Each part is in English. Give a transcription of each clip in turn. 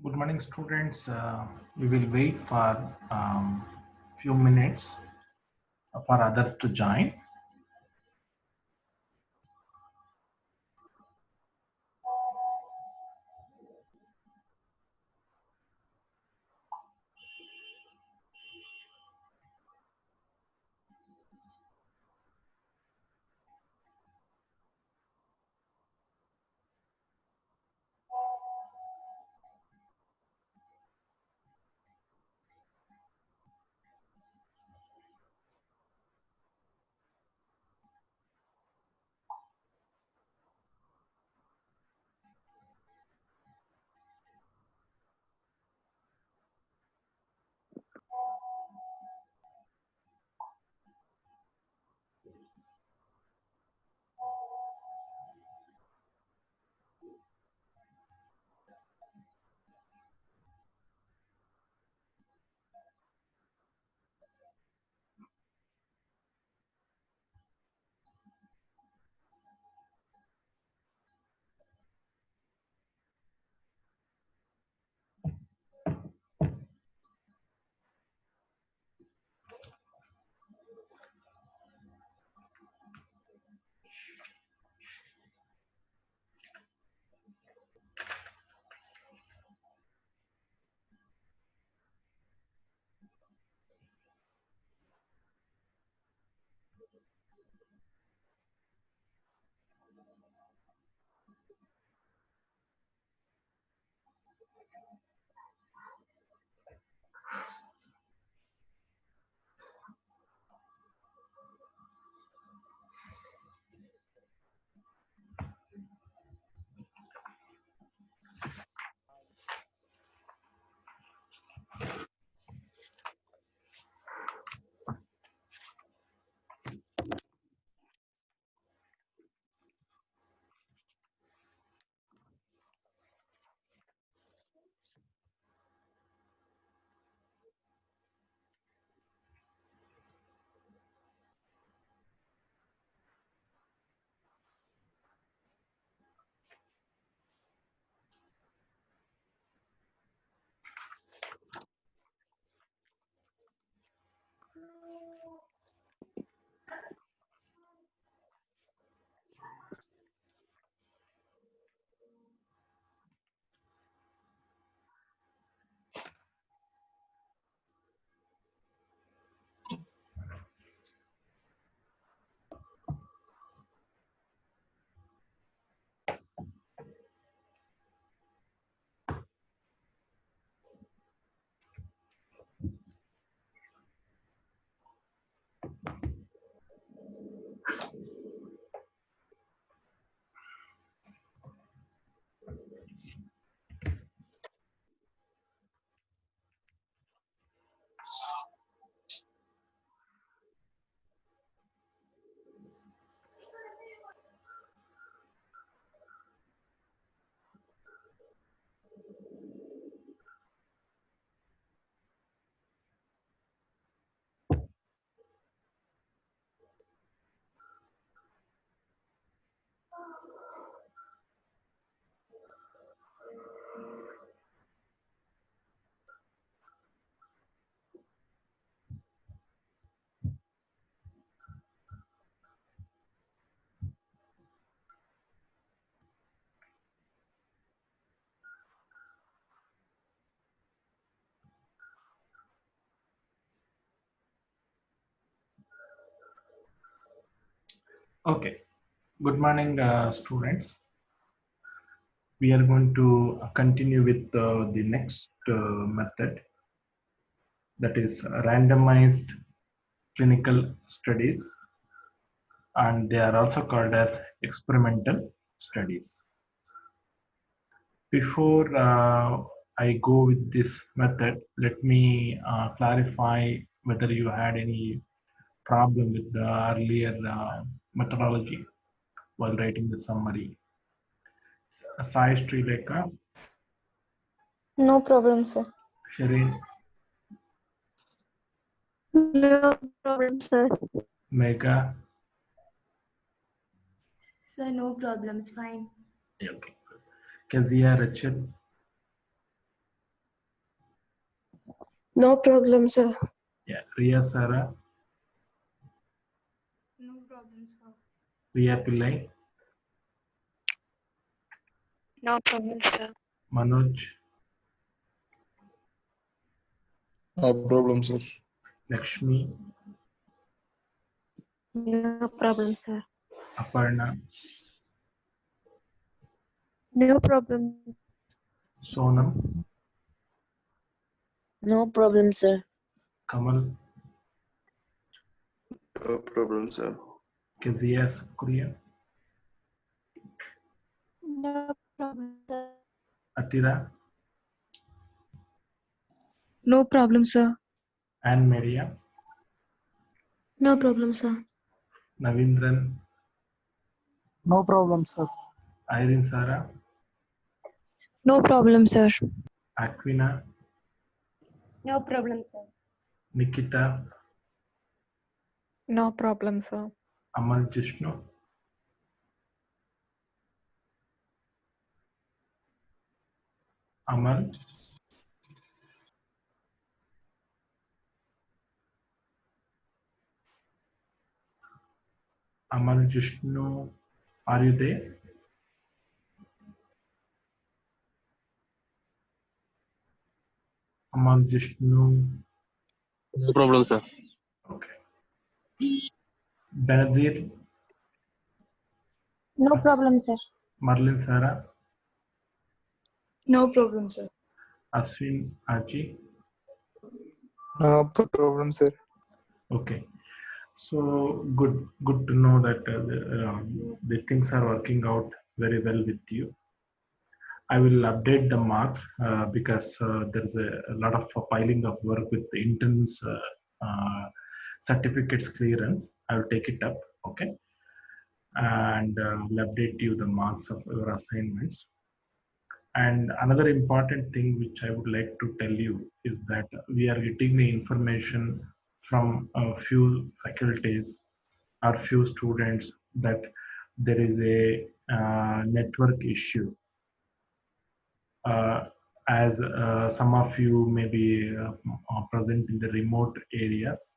Good morning, students. We will wait for few minutes for others to join. Okay. Good morning, students. We are going to continue with the next method, that is randomized clinical studies, and they are also called as experimental studies. Before I go with this method, let me clarify whether you had any problem with the earlier methodology while writing the summary. Sai Srilekha, No problem, sir. Shireen, No problem, sir. Megha. Sir, no problem. It's fine. Okay. Kezia, Rachel, No problem, sir. Yeah, Ria Sara, No problem, sir. Ria Pillai, No problem, sir. Manoj, No problem, sir. Lakshmi, No problem, sir. Aparna, No problem. Sonam, No problem, sir. Kamal, No problem, sir. Kezia Sukuria, No problem, sir. Atira, No problem, sir. Anne Maria, No problem, sir. Navindran, No problem, sir. Irene Sara, No problem, sir. Aquina, No problem, sir. Nikita, No problem, sir. Amal Jishnu, Amal, Amal Jishnu, are you there? Amal Jishnu, No problem, sir. okay. Benazir, No problem, sir. Marlin Sara, No problem, sir. Aswin Aji, No problem, sir. okay. So good to know that the things are working out very well with you. I will update the marks because there is a lot of piling of work with the interns certificates clearance. I will take it up, okay, and will update you the marks of your assignments. And another important thing which I would like to tell you is that we are getting the information from a few faculties or few students that there is a network issue. As some of you may be present in the remote areas.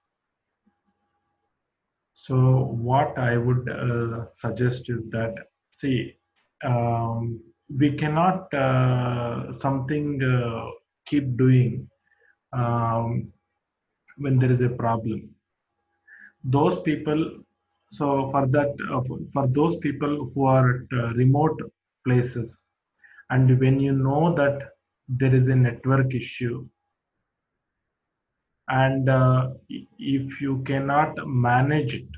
So what I would suggest is that, see, we cannot keep doing when there is a problem. Those people, so for that, for those people who are at remote places, and when you know that there is a network issue, and if you cannot manage it,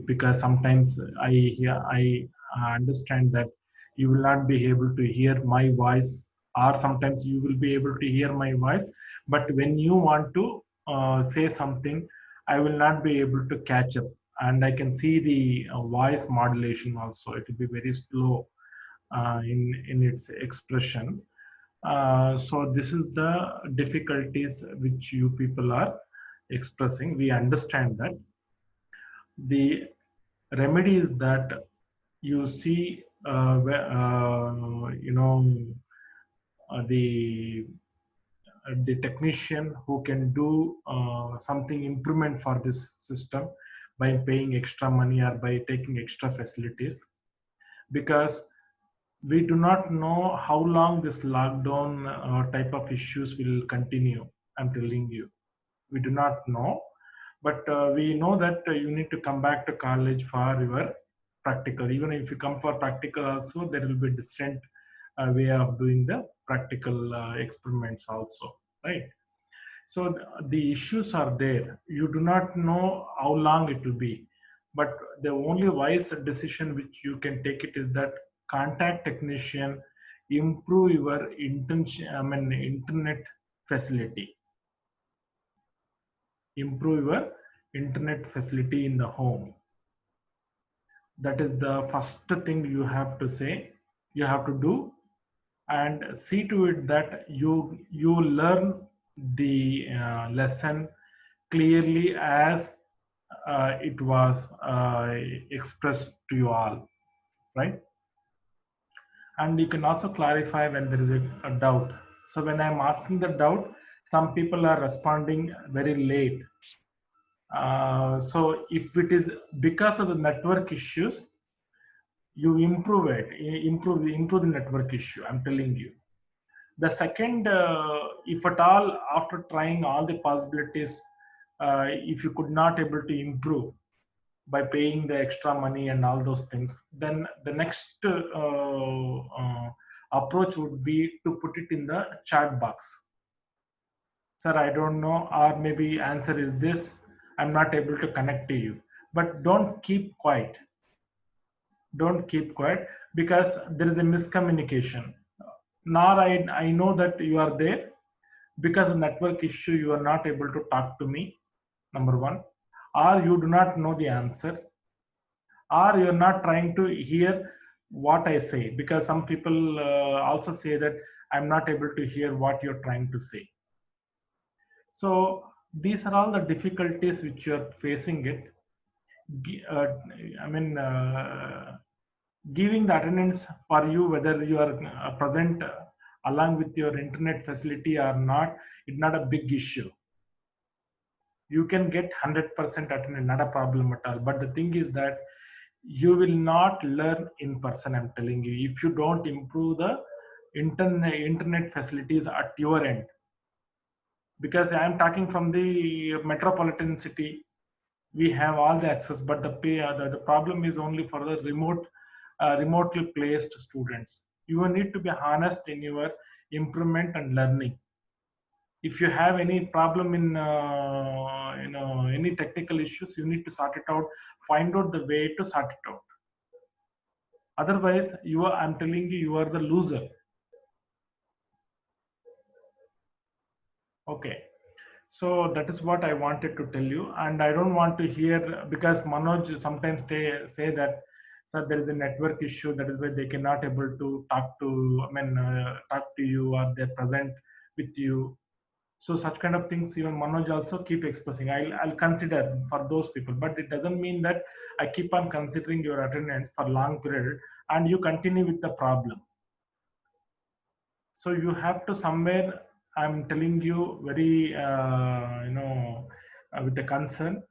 because sometimes I understand that you will not be able to hear my voice, or sometimes you will be able to hear my voice, but when you want to say something, I will not be able to catch up, and I can see the voice modulation also. It will be very slow in its expression. So this is the difficulties which you people are expressing. We understand that. The remedy is that you see, the technician who can do something improvement for this system by paying extra money or by taking extra facilities, because we do not know how long this lockdown type of issues will continue. I'm telling you, we do not know, but we know that you need to come back to college for your practical. Even if you come for practical also, there will be different way of doing the practical experiments also, right? So the issues are there. You do not know how long it will be, but the only wise decision which you can take it is that contact technician, improve your internet facility, improve your internet facility in the home. That is the first thing you have to say, you have to do, and see to it that you learn the lesson clearly as it was expressed to you all, right? And you can also clarify when there is a doubt. So when I'm asking the doubt, some people are responding very late. So if it is because of the network issues, you improve it, improve the network issue. I'm telling you. The second, if at all, after trying all the possibilities, if you could not able to improve by paying the extra money and all those things, then the next approach would be to put it in the chat box. Sir, I don't know, or maybe answer is this, I'm not able to connect to you. But don't keep quiet. Don't keep quiet, because there is a miscommunication. Now I know that you are there. Because of network issue, you are not able to talk to me, number one, or you do not know the answer, or you're not trying to hear what I say, because some people also say that I'm not able to hear what you're trying to say. So these are all the difficulties which you're facing it. I mean, giving the attendance for you, whether you are present along with your internet facility or not, it's not a big issue. You can get 100% attendance, not a problem at all. But the thing is that you will not learn in person, I'm telling you, if you don't improve the internet facilities at your end. Because I'm talking from the metropolitan city, we have all the access, but the problem is only for the remotely placed students. You need to be honest in your improvement and learning. If you have any problem in any technical issues, you need to sort it out, find out the way to sort it out. Otherwise, I'm telling you, you are the loser. Okay. So that is what I wanted to tell you, and I don't want to hear, because Manoj sometimes say that, sir, there is a network issue, that is why they cannot able to talk to, talk to you, or they're present with you. So such kind of things, even Manoj also keep expressing. I'll consider for those people, but it doesn't mean that I keep on considering your attendance for long period and you continue with the problem. So you have to somewhere, I'm telling you very, with the concern,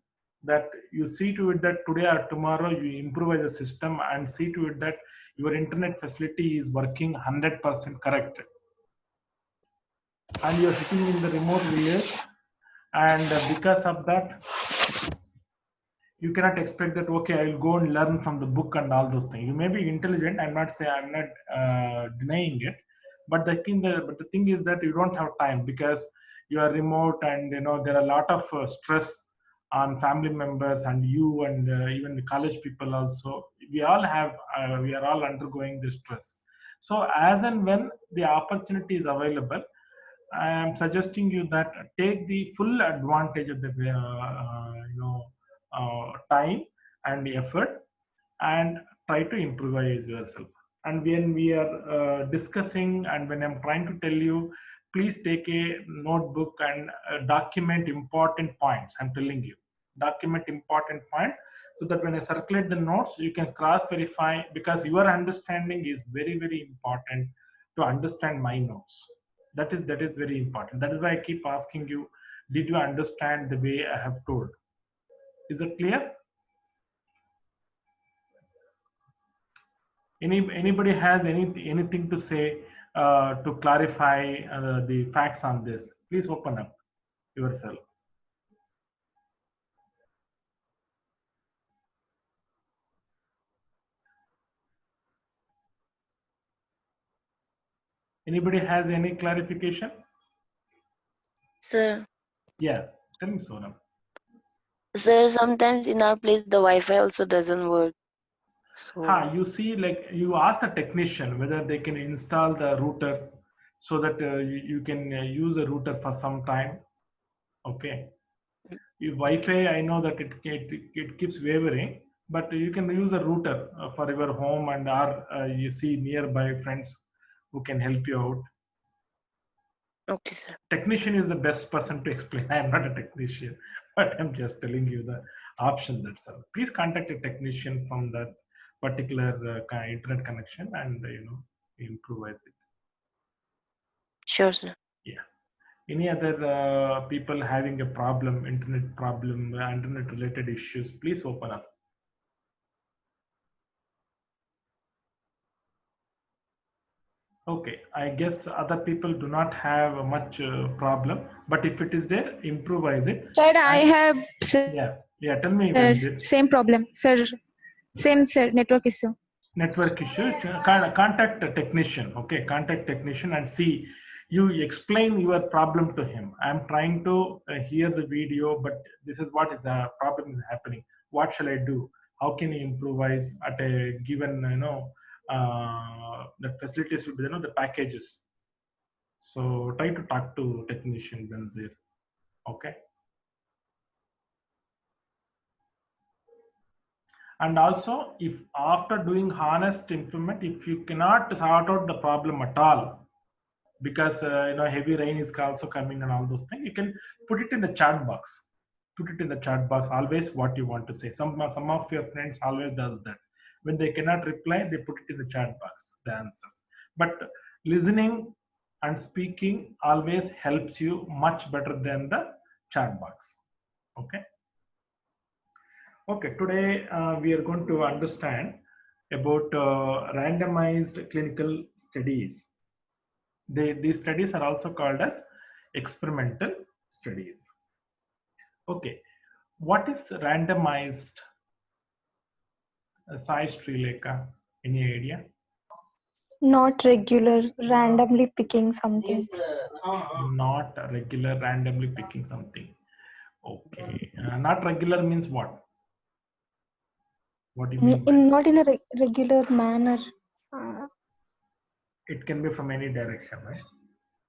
that you see to it that today or tomorrow you improve the system and see to it that your internet facility is working 100% correct. And you're sitting in the remote village, and because of that, you cannot expect that, okay, I will go and learn from the book and all those things. You may be intelligent, I'm not denying it, but the thing is that you don't have time, because you are remote, and there are a lot of stress on family members and you, and even the college people also. We are all undergoing this stress. So as and when the opportunity is available, I am suggesting you that take the full advantage of the time and effort, and try to improvise yourself. And when we are discussing, and when I'm trying to tell you, please take a notebook and document important points. I'm telling you, document important points, so that when I circulate the notes, you can cross verify, because your understanding is very, very important to understand my notes. That is very important. That is why I keep asking you, did you understand the way I have told? Is it clear? Anybody has anything to say to clarify the facts on this? Please open up yourself. Anybody has any clarification? Sir, Yeah, tell me, Sonam. sir, sometimes in our place the Wi-Fi also doesn't work. So You see, like, you ask the technician whether they can install the router, so that you can use the router for some time. Okay. If Wi-Fi, I know that it keeps wavering, but you can use a router for your home, and or you see nearby friends who can help you out. okay, sir. Technician is the best person to explain. I am not a technician, but I'm just telling you the option. That's all. Please contact a technician from that particular internet connection, and improvise it. Sure, sir. Yeah. Any other people having a problem, internet problem, internet related issues, please open up. Okay, I guess other people do not have much problem, but if it is there, improvise it. Sir, I And have yeah, tell me, Benazir. same problem, sir. Same, sir. Network issue. Network issue, contact a technician. Okay, contact technician and see. You explain your problem to him. I'm trying to hear the video, but this is what is the problem is happening. What shall I do? How can you improvise at a given, the facilities will be, the packages. So try to talk to technician Benazir. Okay. And also, if after doing honest implement, if you cannot sort out the problem at all, because heavy rain is also coming and all those things, you can put it in the chat box. Put it in the chat box always what you want to say. Some of your friends always does that. When they cannot reply, they put it in the chat box, the answers. But listening and speaking always helps you much better than the chat box. Okay. Okay, today we are going to understand about randomized clinical studies. These studies are also called as experimental studies. Okay, what is randomized? Sai Srilekha, any idea? Not regular, randomly picking something. Not regular, randomly picking something. Okay, not regular means what? What do you mean by Not in a regular manner. it? Can be from any direction, right?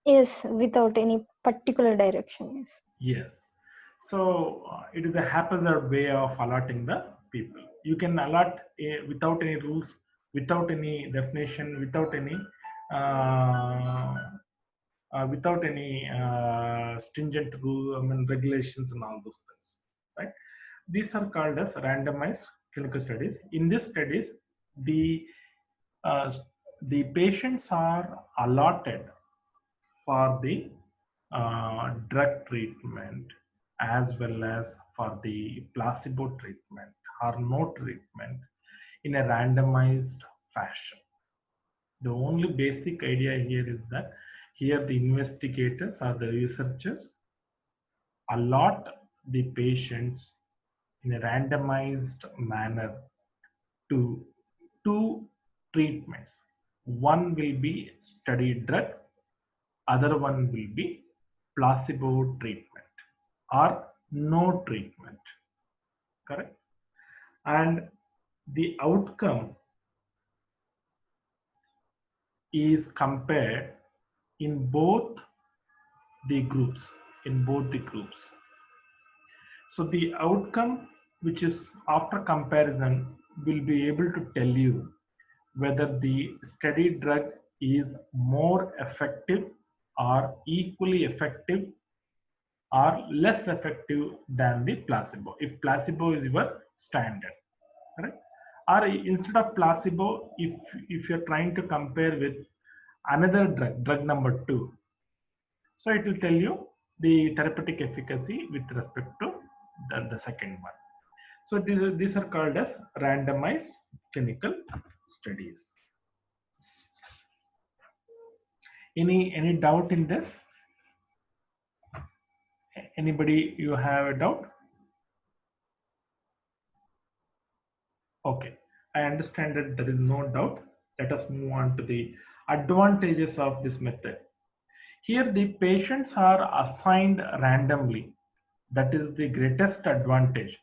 Yes, without any particular direction. Yes. Yes. So it is a haphazard way of allotting the people. You can allot without any rules, without any definition, without any stringent rule, regulations and all those things, right? These are called as randomized clinical studies. In these studies, uh, the patients are allotted for the drug treatment as well as for the placebo treatment or no treatment in a randomized fashion. The only basic idea here is that here the investigators or the researchers allot the patients in a randomized manner to two treatments. One will be study drug, other one will be placebo treatment or no treatment, correct? And the outcome is compared in both the groups, So the outcome, which is after comparison, will be able to tell you whether the study drug is more effective or equally effective or less effective than the placebo. If placebo is your standard, correct? Or instead of placebo, if you're trying to compare with another drug number 2, so it will tell you the therapeutic efficacy with respect to the second one. So these are called as randomized clinical studies. Any doubt in this? Anybody, you have a doubt? Okay, I understand that there is no doubt. Let us move on to the advantages of this method. Here the patients are assigned randomly. That is the greatest advantage.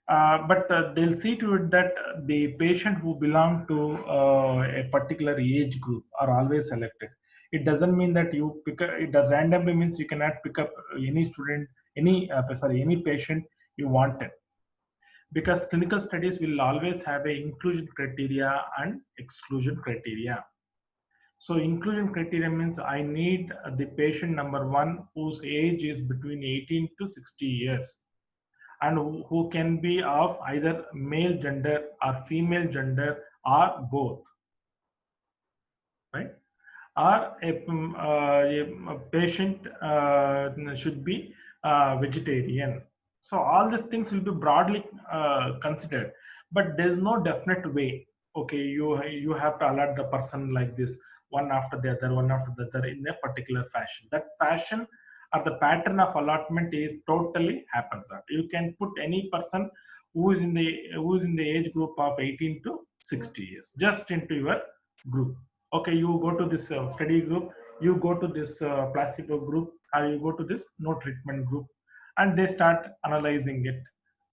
But they'll see to it that the patient who belong to a particular age group are always selected. It doesn't mean that you pick it does randomly means you cannot pick up any student, any patient you wanted, because clinical studies will always have a inclusion criteria and exclusion criteria. So inclusion criteria means I need the patient number 1 whose age is between 18 to 60 years and who can be of either male gender or female gender or both, right? or a patient should be vegetarian. So all these things will be broadly considered, but there's no definite way. Okay, you have to alert the person like this, one after the other, one after the other, in a particular fashion. That fashion or the pattern of allotment is totally haphazard. You can put any person who is in the age group of 18 to 60 years just into your group. Okay, you go to this study group, you go to this placebo group, or you go to this no treatment group, and they start analyzing it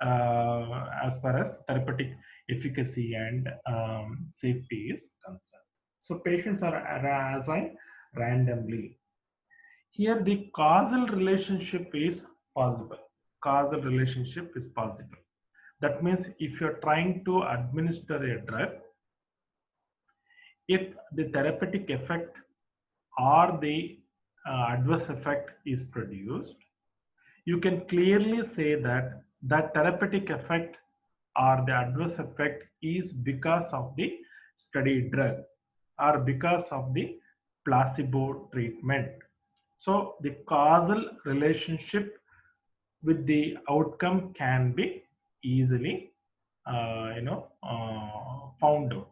as far as therapeutic efficacy and safety is concerned. So patients are assigned randomly. Here the causal relationship is possible. Causal relationship is possible. That means if you're trying to administer a drug, if the therapeutic effect or the adverse effect is produced, you can clearly say that that therapeutic effect or the adverse effect is because of the study drug or because of the placebo treatment. So the causal relationship with the outcome can be easily found out.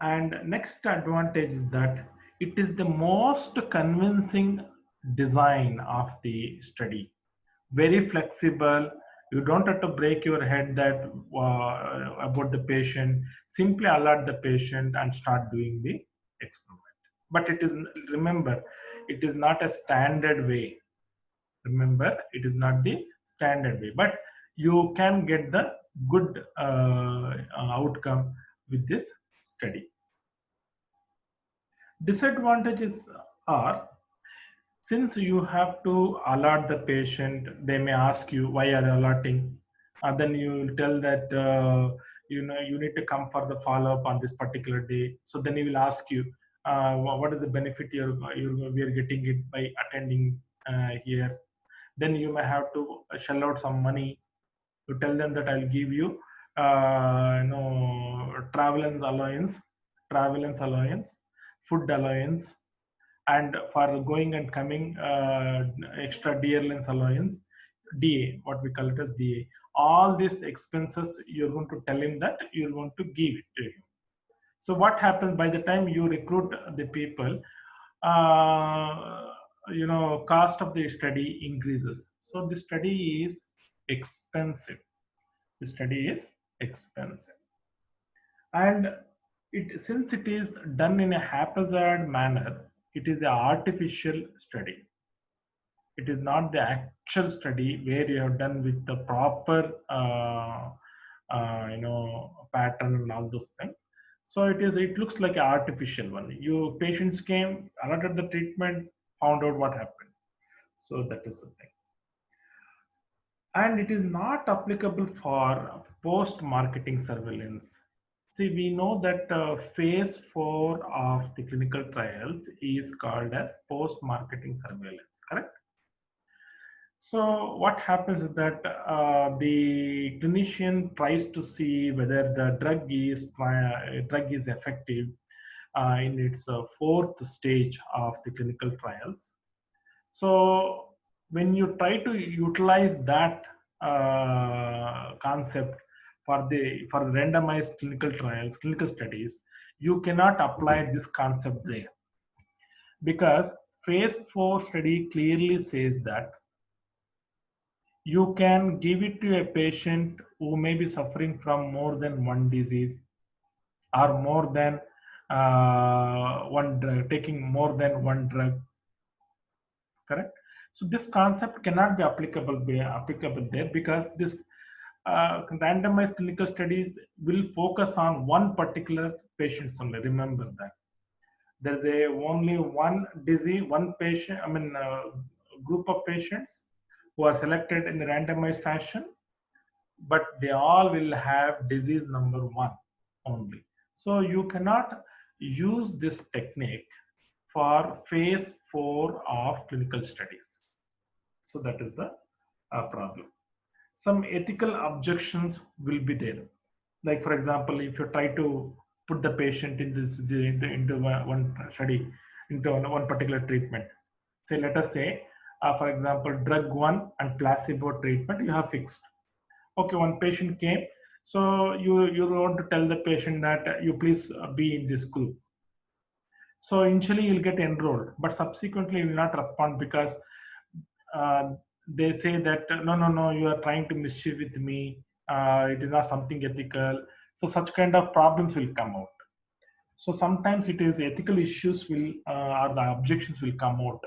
And next advantage is that it is the most convincing design of the study. Very flexible. You don't have to break your head that about the patient. Simply alert the patient and start doing the experiment. But it is, remember, it is not a standard way. Remember, it is not the standard way, but you can get the good outcome with this study. Disadvantages are, since you have to alert the patient, they may ask you why are you alerting, then you will tell that you need to come for the follow-up on this particular day. So then he will ask you what is the benefit we are getting it by attending here. Then you may have to shell out some money to tell them that I'll give you travel and allowance, food allowance, and for going and coming extra dear lens allowance, DA, what we call it as DA. All these expenses you're going to tell him that you're going to give it to him. So what happens by the time you recruit the people, cost of the study increases. So the study is expensive. The study is expensive. And since it is done in a haphazard manner, it is an artificial study. It is not the actual study where you have done with the proper pattern and all those things. So it looks like an artificial one. Your patients came, allotted the treatment, found out what happened. So that is the thing. And it is not applicable for post-marketing surveillance. See, we know that phase 4 of the clinical trials is called as post-marketing surveillance, correct? So what happens is that the clinician tries to see whether the drug is effective in its 4th stage of the clinical trials. So when you try to utilize that concept for the randomized clinical trials, clinical studies, you cannot apply this concept there, because phase 4 study clearly says that you can give it to a patient who may be suffering from more than one disease or more than one drug, taking more than one drug, correct? So this concept cannot be applicable there, because this randomized clinical studies will focus on one particular patient only. Remember that there's only one disease, one patient, group of patients who are selected in the randomized fashion, but they all will have disease number 1 only. So you cannot use this technique for phase 4 of clinical studies. So that is the problem. Some ethical objections will be there. Like, for example, if you try to put the patient in this into one study, into one particular treatment. Say, let us say, for example, drug 1 and placebo treatment you have fixed. Okay, one patient came, so you want to tell the patient that you please be in this group. So initially you'll get enrolled, but subsequently you will not respond because they say that no, you are trying to mischief with me. It is not something ethical. So such kind of problems will come out. So sometimes it is ethical issues will or the objections will come out.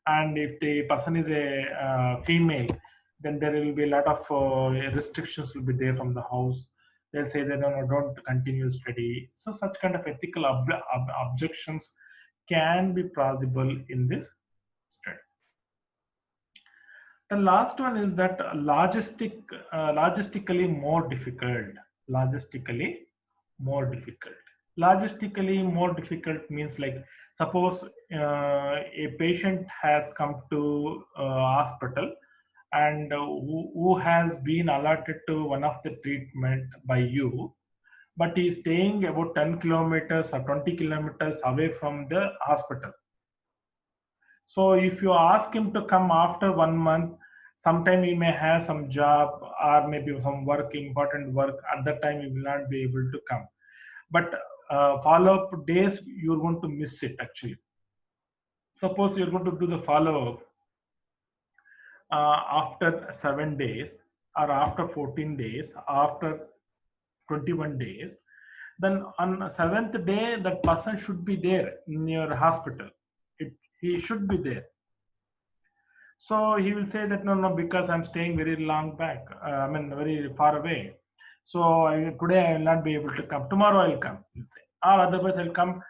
And if the person is a female, then there will be a lot of restrictions will be there from the house. They'll say that no, don't continue study. So such kind of ethical objections can be possible in this study. The last one is that logistically more difficult. Logistically more difficult. Logistically more difficult means, like, suppose a patient has come to hospital and who has been allotted to one of the treatment by you, but he is staying about 10 kilometers or 20 kilometers away from the hospital. So if you ask him to come after 1 month, sometime he may have some job or maybe some work, important work. At that time, he will not be able to come. But follow-up days, you're going to miss it actually. Suppose you're going to do the follow-up after 7 days or after 14 days, after 21 days, then on the 7th day, that person should be there in your hospital. He should be there. So he will say that no, because I'm staying very long back, very far away. So today I will not be able to come. Tomorrow I'll come, he'll say. Or otherwise I'll come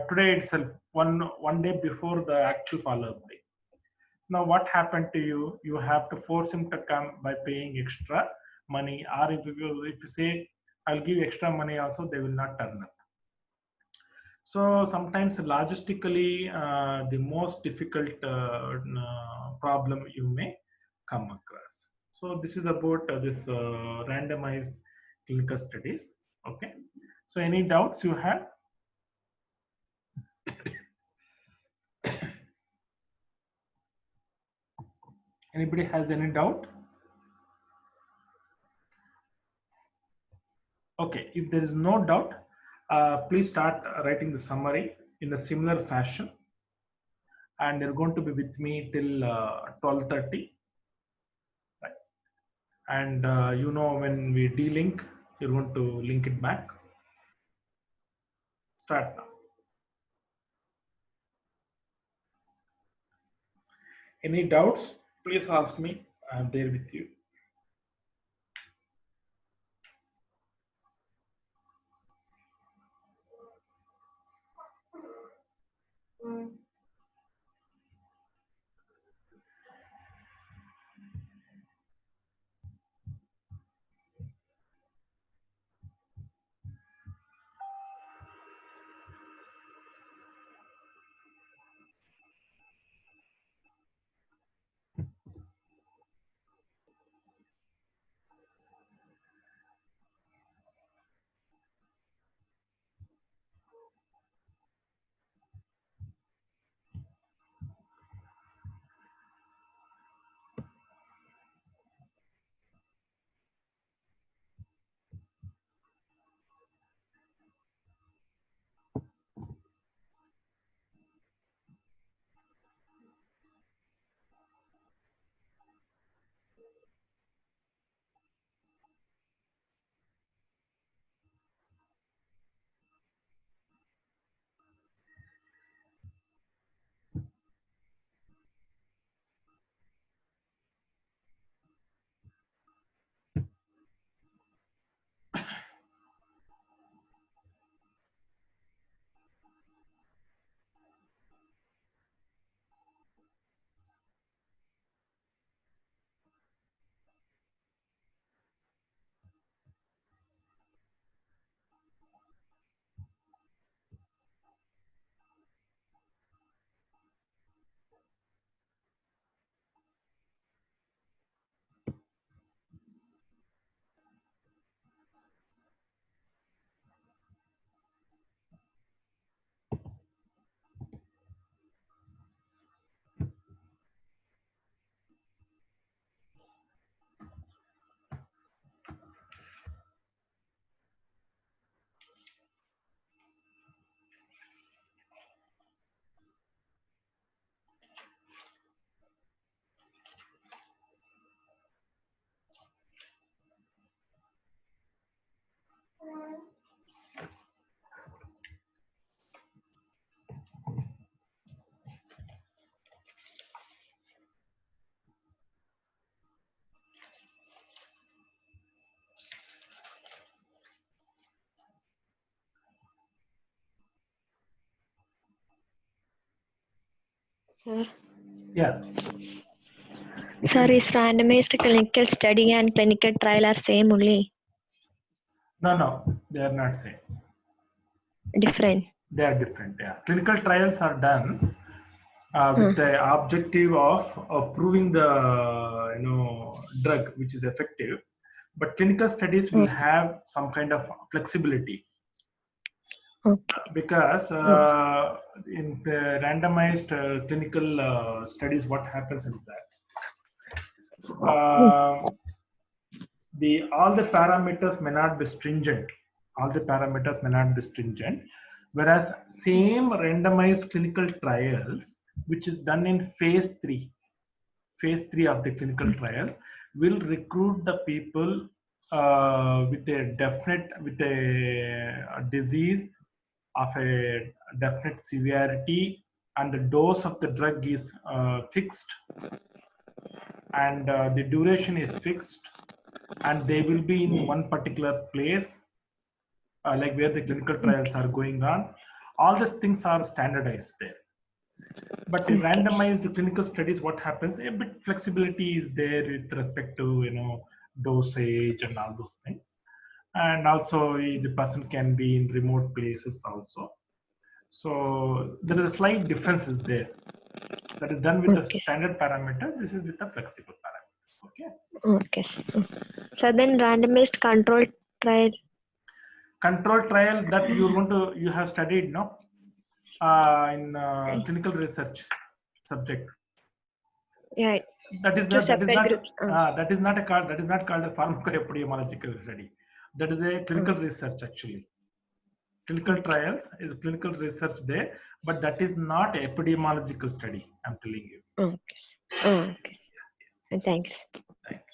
today itself, one day before the actual follow-up day. Now what happened to you? You have to force him to come by paying extra money. Or if you say, I'll give extra money also, they will not turn up. So sometimes logistically, the most difficult problem you may come across. So this is about this randomized clinical studies. Okay. So any doubts you have? Anybody has any doubt? Okay. If there is no doubt, please start writing the summary in a similar fashion. And you're going to be with me till 12:30. Right. And when we delink, you're going to link it back. Start now. Any doubts? Please ask me. I'm there with you. Sir. Yeah. Sir, is randomized clinical study and clinical trial are same only? No, they are not same. Different. They are different. Yeah. Clinical trials are done with the objective of proving the drug which is effective, but clinical studies will have some kind of flexibility. Okay. Because in the randomized clinical studies, what happens is that all the parameters may not be stringent. All the parameters may not be stringent, whereas same randomized clinical trials, which is done in phase 3 of the clinical trials, will recruit the people with a disease of a definite severity, and the dose of the drug is fixed, and the duration is fixed, and they will be in one particular place, like where the clinical trials are going on. All these things are standardized there. But in randomized clinical studies, what happens? A bit flexibility is there with respect to dosage and all those things, and also the person can be in remote places also. So there is a slight differences there. That is done with the standard parameter. This is with the flexible parameter. Okay. Okay. So then randomized control trial. Control trial that you have studied, no? In clinical research subject. Yeah. That is Two separate groups. that is not called a pharmacoepidemiological study. That is a clinical research actually. Clinical trials is clinical research there, but that is not epidemiological study. I'm telling you. Okay. Okay. Thanks. Thanks.